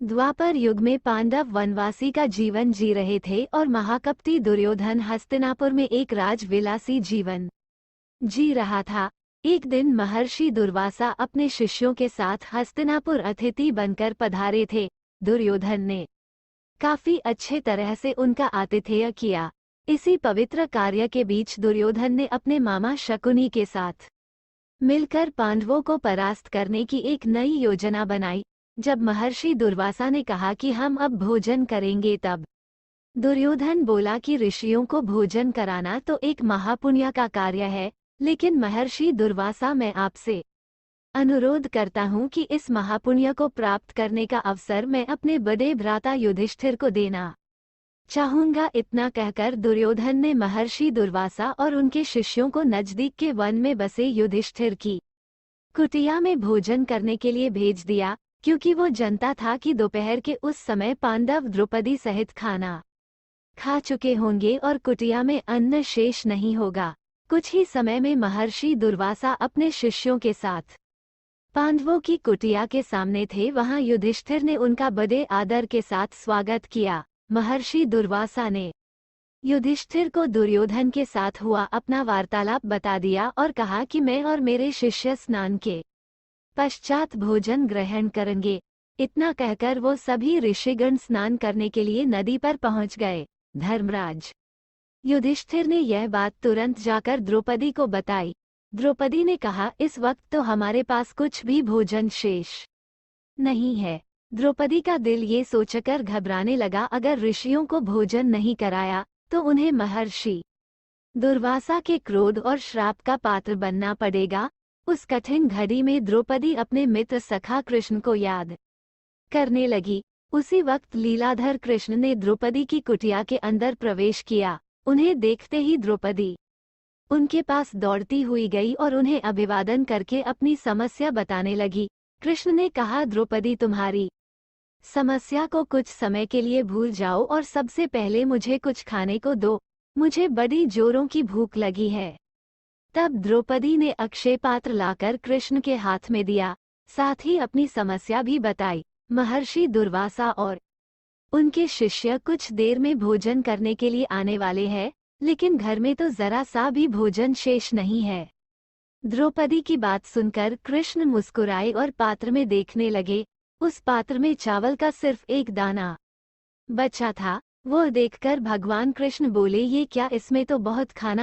द्वापर युग में पांडव वनवासी का जीवन जी रहे थे और महाकपटी दुर्योधन हस्तिनापुर में एक राजविलासी जीवन जी रहा था। एक दिन महर्षि दुर्वासा अपने शिष्यों के साथ हस्तिनापुर अतिथि बनकर पधारे थे। दुर्योधन ने काफी अच्छे तरह से उनका आतिथ्य किया। इसी पवित्र कार्य के बीच दुर्योधन ने अपने मामा शकुनी के साथ मिलकर पांडवों को परास्त करने की एक नई योजना बनाई। जब महर्षि दुर्वासा ने कहा कि हम अब भोजन करेंगे, तब दुर्योधन बोला कि ऋषियों को भोजन कराना तो एक महापुण्य का कार्य है, लेकिन महर्षि दुर्वासा, मैं आपसे अनुरोध करता हूँ कि इस महापुण्य को प्राप्त करने का अवसर मैं अपने बड़े भ्राता युधिष्ठिर को देना चाहूंगा। इतना कहकर दुर्योधन ने महर्षि दुर्वासा और उनके शिष्यों को नजदीक के वन में बसे युधिष्ठिर की कुटिया में भोजन करने के लिए भेज दिया, क्योंकि वो जानता था कि दोपहर के उस समय पांडव द्रौपदी सहित खाना खा चुके होंगे और कुटिया में अन्न शेष नहीं होगा। कुछ ही समय में महर्षि दुर्वासा अपने शिष्यों के साथ पांडवों की कुटिया के सामने थे। वहां युधिष्ठिर ने उनका बड़े आदर के साथ स्वागत किया। महर्षि दुर्वासा ने युधिष्ठिर को दुर्योधन के साथ हुआ अपना वार्तालाप बता दिया और कहा कि मैं और मेरे शिष्य स्नान के पश्चात भोजन ग्रहण करेंगे। इतना कहकर वो सभी ऋषिगण स्नान करने के लिए नदी पर पहुंच गए। धर्मराज युधिष्ठिर ने यह बात तुरंत जाकर द्रौपदी को बताई। द्रौपदी ने कहा, इस वक्त तो हमारे पास कुछ भी भोजन शेष नहीं है। द्रौपदी का दिल ये सोचकर घबराने लगा, अगर ऋषियों को भोजन नहीं कराया तो उन्हें महर्षि दुर्वासा के क्रोध और श्राप का पात्र बनना पड़ेगा। उस कठिन घड़ी में द्रौपदी अपने मित्र सखा कृष्ण को याद करने लगी। उसी वक्त लीलाधर कृष्ण ने द्रौपदी की कुटिया के अंदर प्रवेश किया। उन्हें देखते ही द्रौपदी उनके पास दौड़ती हुई गई और उन्हें अभिवादन करके अपनी समस्या बताने लगी। कृष्ण ने कहा, द्रौपदी, तुम्हारी समस्या को कुछ समय के लिए भूल जाओ और सबसे पहले मुझे कुछ खाने को दो। मुझे बड़ी जोरों की भूख लगी है। तब द्रौपदी ने अक्षय पात्र लाकर कृष्ण के हाथ में दिया, साथ ही अपनी समस्या भी बताई। महर्षि दुर्वासा और उनके शिष्य कुछ देर में भोजन करने के लिए आने वाले हैं, लेकिन घर में तो जरा सा भी भोजन शेष नहीं है। द्रौपदी की बात सुनकर कृष्ण मुस्कुराए और पात्र में देखने लगे। उस पात्र में चावल का सिर्फ एक दाना बचा था। वो देखकर भगवान कृष्ण बोले, ये क्या, इसमें तो बहुत खाना